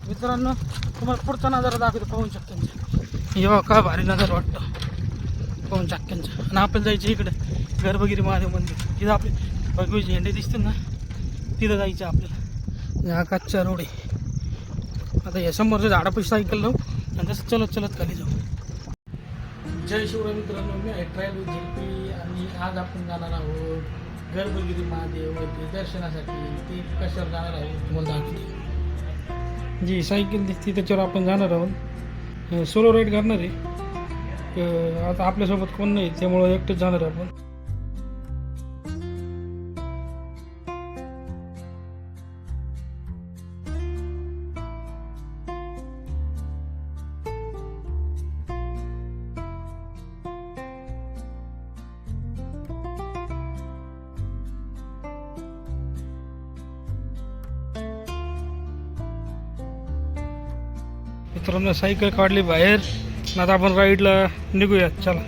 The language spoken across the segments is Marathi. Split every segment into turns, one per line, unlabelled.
मित्रांनो तुम्हाला पुढचा नजारा दाखवतो पाहून शक्यांचा. जेव्हा का भारी नजर वाटतं पाहून शक्यांचा. आणि आपल्याला जायचं इकडे गर्भगिरी महादेव मंदिर. तिथं आपले भगवी झेंडे दिसतील ना, तिथं जायचं आपल्याला. हा कच्चा रोड आहे. आता या समोरच्या झाडापाशी सायकल लावू आणि तसं चलत चलत खाली जाऊ. जय शिवराय मित्रांनो, मी आहे ट्रायल विथ झेडपी आणि आज आपण जाणार आहोत गर्भगिरी महादेव दर्शनासाठी. ते कशावर जाणार आहोत तुम्हाला दाखवते. जी सायकल दिसते त्याच्यावर आपण जाणार आहोत. सोलो राईड करणार आहे. आता आपल्यासोबत कोण नाही त्यामुळं एकटंच जाणार आहे आपण. मित्रांनो सायकल काढली बाहेर. आता आपण राईडला निघूयात. चला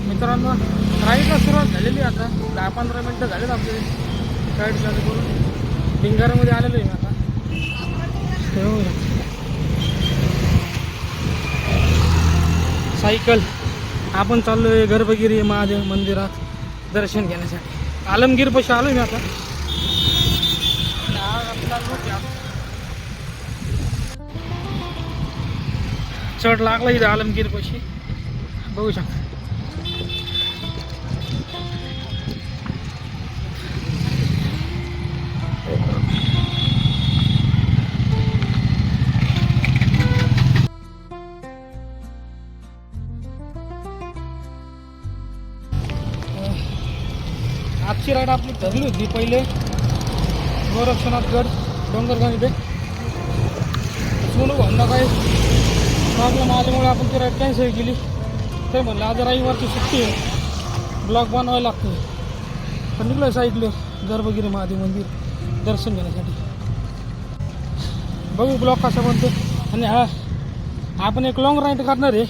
मित्रांनो, राईडला सुरुवात झालेली. आता 10-15 मिनटं झालेत आपले राईड चालू करून. भिंगारामध्ये आलेलो आहे आता. सायकल आपण चाललो आहे गर्भगिरी महादेव मंदिरात दर्शन घेण्यासाठी. आलमगीरपाशी आलो मी आता. चढ लागला इथं आलमगीरपाशी बघू शकता. आजची राईड आपली ठरली होती पहिले गोरक्षनाथगड डोंगरगाव इथे. सोनू भांडा काय प्रॉब्लेम आल्यामुळे आपण ती राईड कॅन्सल केली. ते म्हणलं आज रविवारची सुट्टी आहे, ब्लॉग बनवायला लागतो. पण निघलं सायकल गर्भगिरी महादेव मंदिर दर्शन घेण्यासाठी. बघू ब्लॉग कसा बनतो. आणि हा आपण एक लॉंग राईड करणार आहे.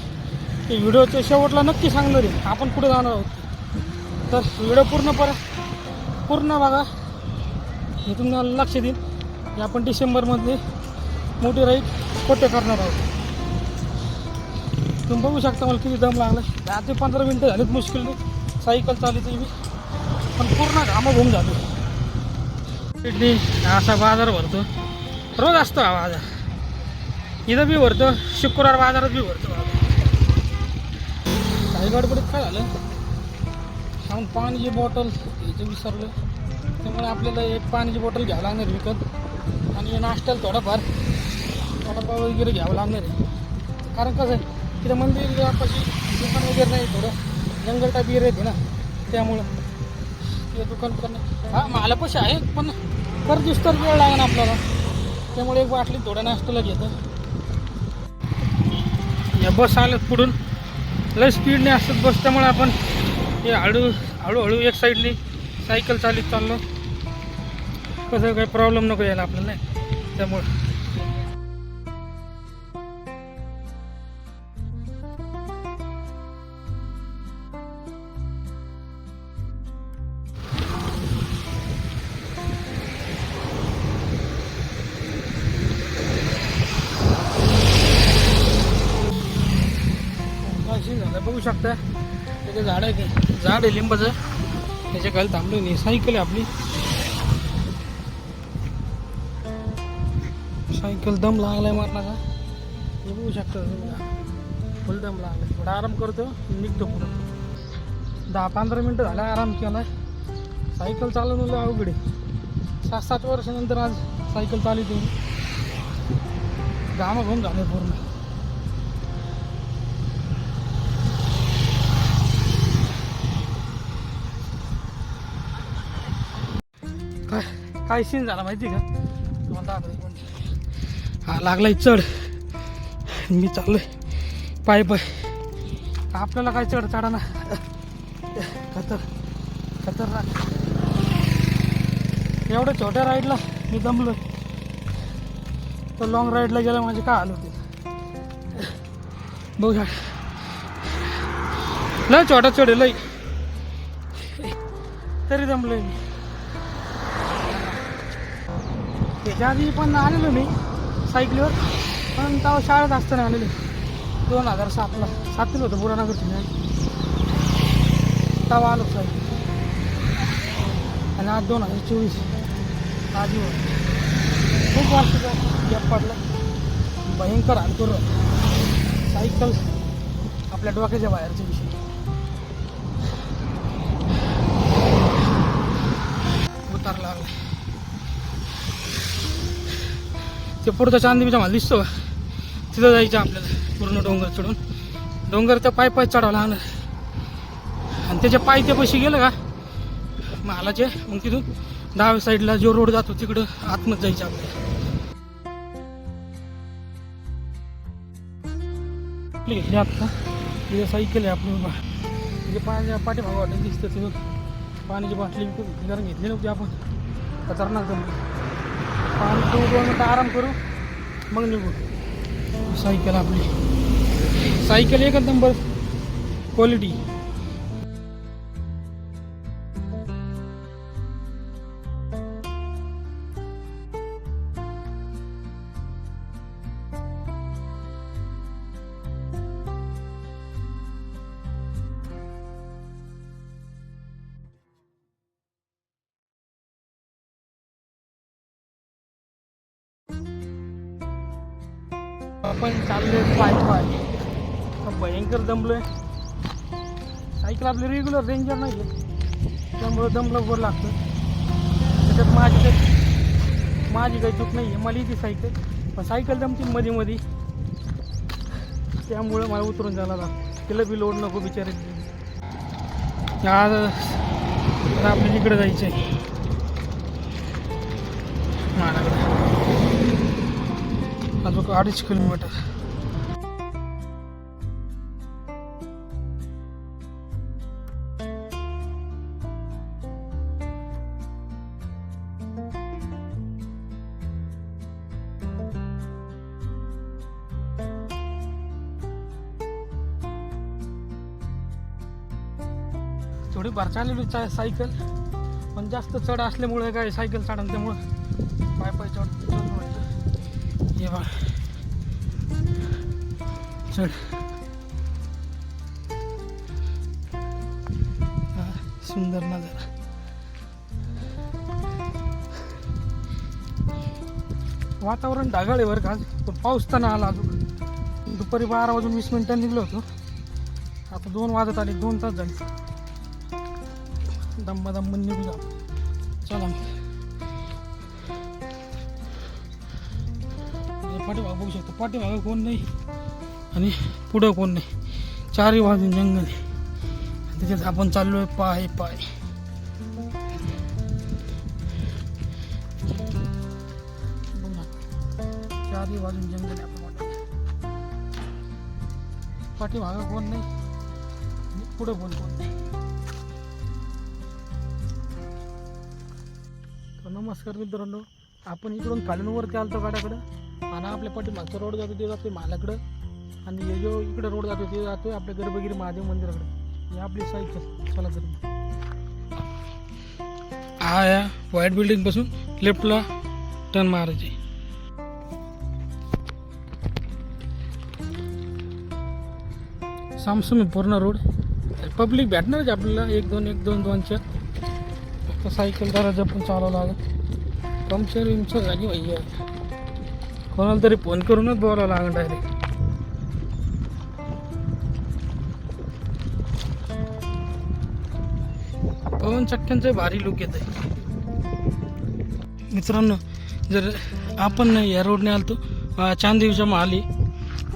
ते व्हिडिओच्या शेवटला नक्की सांगणार आहे आपण कुठे जाणार आहोत. तर व्हिडिओ पूर्ण बघा. मी तुम्हाला लक्ष देईन की आपण डिसेंबरमध्ये मोठी राईड कुठे करणार आहोत. तुम्ही बघू शकता मला किती दम लागला. 10 ते 15 मिनटं झालीत मुश्किल सायकल चालवते मी. पण पूर्ण घामं घुम झालो. असा बाजार भरतो रोज असतो हा बाजार. इथं बी भरतो, शुक्रवार बाजारात बी भरतो. काही गडबडीत काय झालं आपण पाण्याची बॉटल घ्यायचं विसरलं. त्यामुळे आपल्याला एक पाण्याची बॉटल घ्यावं लागणार विकत. आणि नाश्त्याला थोडाफार वडापाव वगैरे घ्यावं लागणार आहे. कारण कसं आहे तिथं मंदिरापाशी दुकान वगैरे नाही, थोडं जंगल टाईप एरिया येते ना, त्यामुळं ते दुकान करणं. हा मालापाशी आहे पण परत तर वेळ लागेल आपल्याला. त्यामुळे एक बाटली थोड्या नाश्त्याला घेतं. या बस आल्यात पुढून लय स्पीडने असतात बस. त्यामुळे आपण हे हळूहळू एक साईडने सायकल चालित चाललो. कसं काही प्रॉब्लेम नको यायला आपल्याला नाही. त्यामुळं झालं बघू शकता. त्याचे झाड आहे, ते झाड आहे लिंबाचं. त्याच्या खाली थांबलो नाही. सायकल आहे आपली. सायकल दम लागलाय मारण्याचा. हे बघू शकता फुल दम लागलाय. थोडा आराम करतो निघतो पुढं. 10-15 मिनटं झाला आराम केला. सायकल चालवणं अवघड आहे. 7-7 वर्षानंतर आज सायकल चालवतो. घामाघूम झालं पूर्ण. काय सीन झाला माहिती का तुम्हाला? हा लागलाय चढ. मी चाललोय पाय आपल्याला काय चढ ना खतरनाक. एवढ्या छोट्या राईडला मी दमलोय. तर लॉंग राईडला गेला माझे काय हाल होते बघू. लय छोटा चढ लय, तरी दमलोय मी. त्याच्या आधी पण आलेलो मी सायकलीवर, पण तेव्हा शाळेत असताना आलेले 2007ला 7ला होतं बुरानगरची नाही तेव्हा आलो सायकल. आणि आज 2024 आधी खूप वर्षाचा गॅप पडला. भयंकर अंतर सायकल आपल्या डोक्याच्या बाहेरचा विषय. उतार लागला ते पुढचा चांदीचा माल दिसतो का, तिथं जायचं आपल्याला. पूर्ण डोंगर चढून डोंगर त्या पाय चढावं लागणार आणि त्याच्या पाय त्या पैसे गेलं का मालाचे, मग तिथून डाव्या साईडला जो रोड जातो तिकडं आतमध्ये जायचं आपल्याला. आपली घेतली आत्ता तिथे सायकल आहे आपली. म्हणजे पाण्याच्या पाठीमागं वाटेल दिसतं तिथून पाण्याची बाटली घरून घेतली नव्हती आपण. खतरनाक जमली. पाणी पिऊ 2 मिनटं आराम करू मग निघू. सायकल आपली सायकल एकच नंबर क्वालिटी. आपण चाललोय पाय भयंकर दमलोय. सायकल आपली रेग्युलर रेंजर नाही आहे त्यामुळं दमलं बरं लागतं. त्याच्यात माझी काही चूक नाही आहे, मला येते सायकल, पण सायकल दमती मध्ये त्यामुळं मला उतरून जायला लागतं. तिला बी लोड नको बिचारे. आज आपल्याला इकडे जायचं आहे महाराकडे अजून 2.5 किलोमीटर. थोडी भर चाललेली सायकल, पण जास्त चढ असल्यामुळे काय सायकल चढाल त्यामुळं पाय चढ ये बा चढ. सुंदर नजारा. वातावरण ढगाळ आहे बरं का, पण पाऊस तर नाही आला अजून. दुपारी 12:20 निघलो होतो, आता 2 वाजत आले. 2 तास झाले. दम निघू जा. चला पाठीमागं बघू शकतो. पाठीमागं कोण नाही आणि पुढं कोण नाही. 4ही बाजून जंगल आहे. त्याच्यात आपण चाललोय पाय 4ही बाजून जंगल आहे. आपण पाठीमागं कोण नाही आणि पुढं कोण नाही. नमस्कार मित्रांनो, आपण इकडून खालूनवरती आलतो गाड्याकडं आणि आपल्या पाठीमागचा रोड जातो ते जातोय मालाकडं, आणि हे जो इकडे रोड जातो ते जातोय आपल्या गर्भगिरी महादेव मंदिराकडे. ही आपली सायकल. चला तर हा या व्हाईट बिल्डिंग पासून लेफ्टला टर्न मारायचे. सामसुमी पूर्ण रोड. पब्लिक भेटणारच आपल्याला 1-2 फक्त सायकल जरा जपून चालवावं लागेल. पंक्चर झाली भैया, कोणाला तरी फोन करूनच बोलावं लागेल डायरेक्ट. पवन चक्क्यांचं भारी लुक येत आहे मित्रांनो. जर आपण या रोडने आलतो चांदीच्या महाली,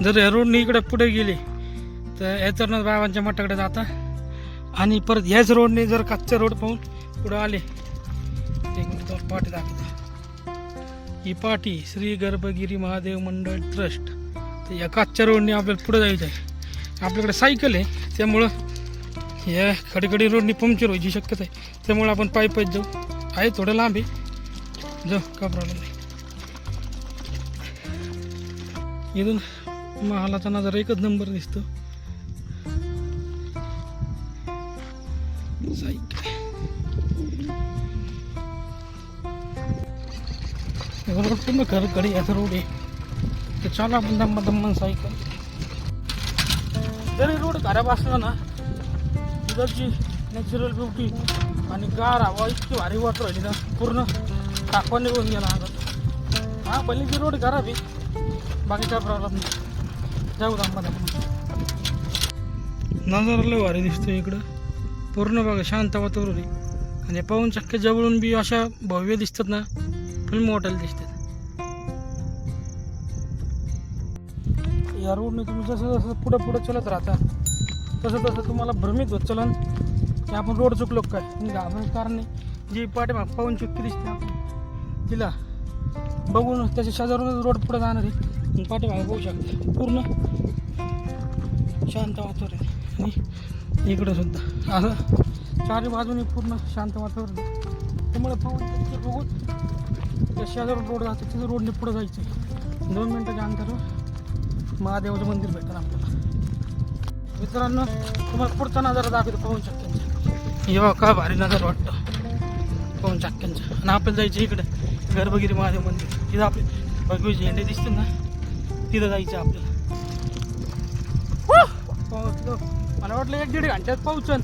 जर या रोडने इकडे पुढे गेले तर याचरनाथ बाबांच्या मठाकडे जाता, आणि परत ह्याच रोडने जर कच्चा रोड पाहून पुढे आले, एक मिनिट पाठी दाखवतो. ही पाठी श्री गर्भगिरी महादेव मंडळ ट्रस्ट. तर या कच्च्या रोडने आपल्याला पुढे जायचं आहे. आपल्याकडे सायकल आहे त्यामुळं या खडखडी रोडने पंक्चर व्हायची शक्यता आहे, त्यामुळे आपण पायी जाऊ. आहे थोडं लांब आहे, जाऊ का प्रॉब्लेम नाही. इथून महालाचा नजारा एकच नंबर दिसतो. सायकल पूर्ण खडखडी याचा रोड आहे. ते चालू आपण दम्मा सायकल. जरी रोड खराब असला ना तिथलची नॅचरल ब्युटी आणि गार हवा इतकी भारी वाटू राहिली ना, पूर्ण टाकवा निघून गेला अंगात. हा पल्लीची रोड खराब आहे, बाकी काय प्रॉब्लेम नाही. जाऊ दम्मा. नजारा लय भारी दिसतो इकडं, पूर्ण बघा शांत वातावरण आहे. आणि पाहून चक्के जवळून बी अशा भव्य दिसतात ना, फुल मोठ्याला दिसतात. या रोडने तुम्ही जसं जसं पुढं चलत राहता तसं तसं तुम्हाला भ्रमित होत चलन की आपण रोड चुकलो काय. तुम्ही घाबरायचं कारण नाही. जी पाठीमाग पाहून चुकी दिसते आपण तिला बघून त्याच्या शेजारूनच रोड पुढे जाणार आहे. पाठीमागे बघू शकता पूर्ण शांत वातावरण आहे. आणि इकडं सुद्धा असं चारी बाजूने पूर्ण शांत वातावरण आहे. त्यामुळे पाहून बघून त्या शेजारून रोड जातो तिथं रोडने पुढं जायचं आहे. 2 मिनटाच्या अंतरावर महादेवाचं मंदिर भेटतं आपल्याला. मित्रांनो तुम्हाला पुढचा नजारा दाखवतो पाहून चक्क्यांचा. जेव्हा काय भारी नजारा वाटतं पाहून चक्क्यांचा. आणि आपल्याला जायचं इकडे गर्भगिरी महादेव मंदिर. तिथं आपले भगवी झेंडे दिसतील ना, तिथं जायचं आपल्याला. मला वाटलं 1-1.5 घंट्यात पाहूचन,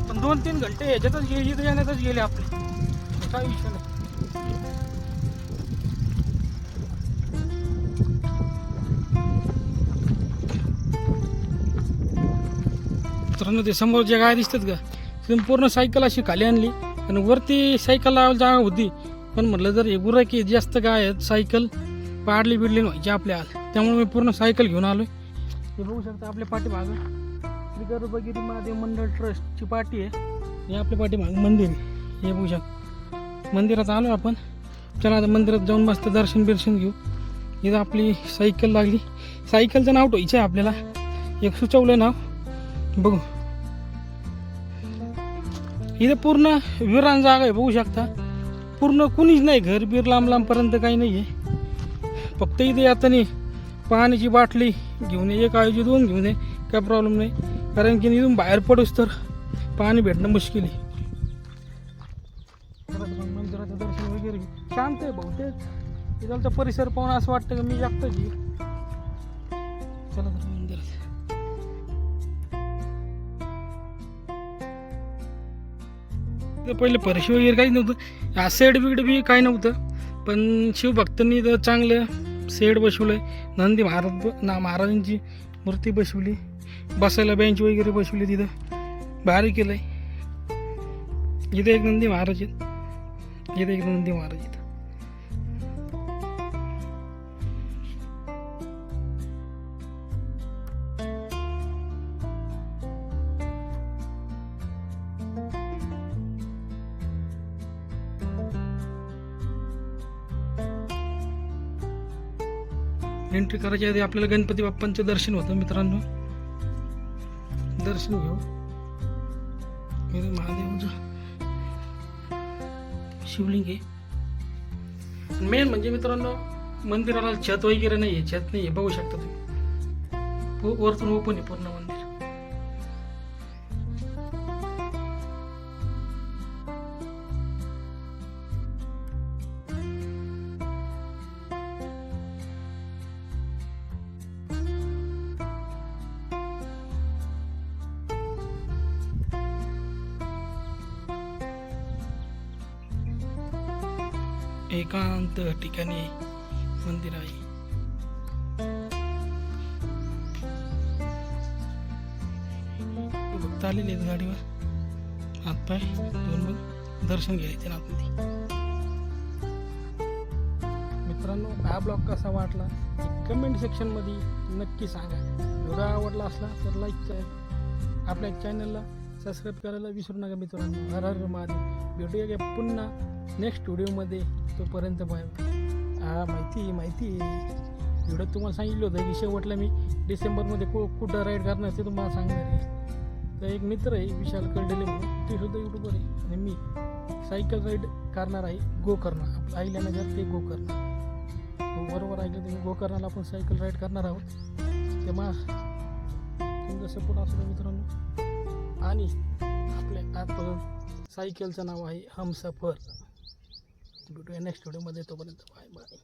पण 2-3 घंटे ह्याच्यातच इथं येण्यातच गेले आपले. काही विषय नाही. मित्रांनो ते समोर ज्या गाय दिसतात का, तिथून पूर्ण सायकल अशी खाली आणली आणि वरती सायकल लावायला जागा होती. पण म्हटलं जर हे गुरं की जास्त गाय आहेत, सायकल पाडली बिडली व्हायची आपल्या आल, त्यामुळे मी पूर्ण सायकल घेऊन आलो. हे बघू शकता आपल्या पाठीमागं श्री गर्भगिरी महादेव मंडळ ट्रस्टची पाठी आहे. हे आपल्या पाठीमागं मंदिर आहे. हे बघू शकता मंदिरात आलो आपण. चला आता मंदिरात जाऊन मस्त दर्शन घेऊ. इथं आपली सायकल लागली. सायकलचं नाव ठेवायचं आहे आपल्याला, एक सुचवलं नाव बघू. इथं पूर्ण विरान जागा आहे बघू शकता. पूर्ण कुणीच नाही, घर बीर लांबपर्यंत काही नाही आहे. फक्त इथे आता नाही पाण्याची बाटली घेऊन ये, एक आयोजित 2 घेऊन ये, काय प्रॉब्लेम नाही. कारण की इथून बाहेर पडूस तर पाणी भेटणं मुश्किल आहे. मंदिराचं दर्शन वगैरे शांत आहे बहुतेक. इथलचा परिसर पाहून असं वाटतं की मी जागतच आहे. चला तर मंदिरात. पहिले फरशी वगैरे काही नव्हतं, हा सेड बिड बी काही नव्हतं. पण शिवभक्तांनी तर चांगलं सेड बसवलं. नंदी महाराजांची मूर्ती बसवली, बसायला बेंच वगैरे बसवली, तिथं भारी केलं आहे. इथं एक नंदी महाराज आहेत, इथं एक नंदी महाराज आहेत. एंट्री करायच्या आधी आपल्याला गणपती बाप्पांचं दर्शन होतं. मित्रांनो दर्शन घेऊ. महादेवाचं शिवलिंग आहे. मेन म्हणजे मित्रांनो मंदिराला छत वगैरे नाही आहे, छत नाही आहे बघू शकता तुम्ही. वरतून ओपन आहे पूर्ण मंदिर. एकांत ठिकाणी मंदिर आहे. भक्त आलेले आहेत गाडीवर, हातपाय धुवून मग दर्शन घ्यायचे ना आतमध्ये. मित्रांनो हा ब्लॉग कसा वाटला कमेंट सेक्शन मध्ये नक्की सांगा. व्हिडिओ आवडला असला तर लाईक करा, आपल्या चॅनलला सबस्क्राईब करायला विसरू नका. मित्रांनो हर हर महादेव. भेटूया का पुन्हा नेक्स्ट व्हिडिओमध्ये. तोपर्यंत बाय. माहिती व्हिडिओ तुम्हाला सांगितलं होतं की शेवटला मी डिसेंबरमध्ये कुठं राईड करणार ते तुम्हाला सांगणार आहे. तर एक मित्र आहे विशाल कळडेले म्हणून, ते सुद्धा यूट्यूबर आहे. आणि मी सायकल राईड करणार आहे गोकर्ण, अहिल्यानगर ते गोकर्ण. बरोबर ऐकलं तुम्ही, गोकर्णाला आपण सायकल राईड करणार आहोत. तेव्हा तुमचा सपोर्ट असू द्या मित्रांनो. आणि आपल्या ॲप सायकलचं नाव आहे हमसफर. भेटूया नेक्स्ट व्हिडिओमध्ये. तोपर्यंत बाय बाय.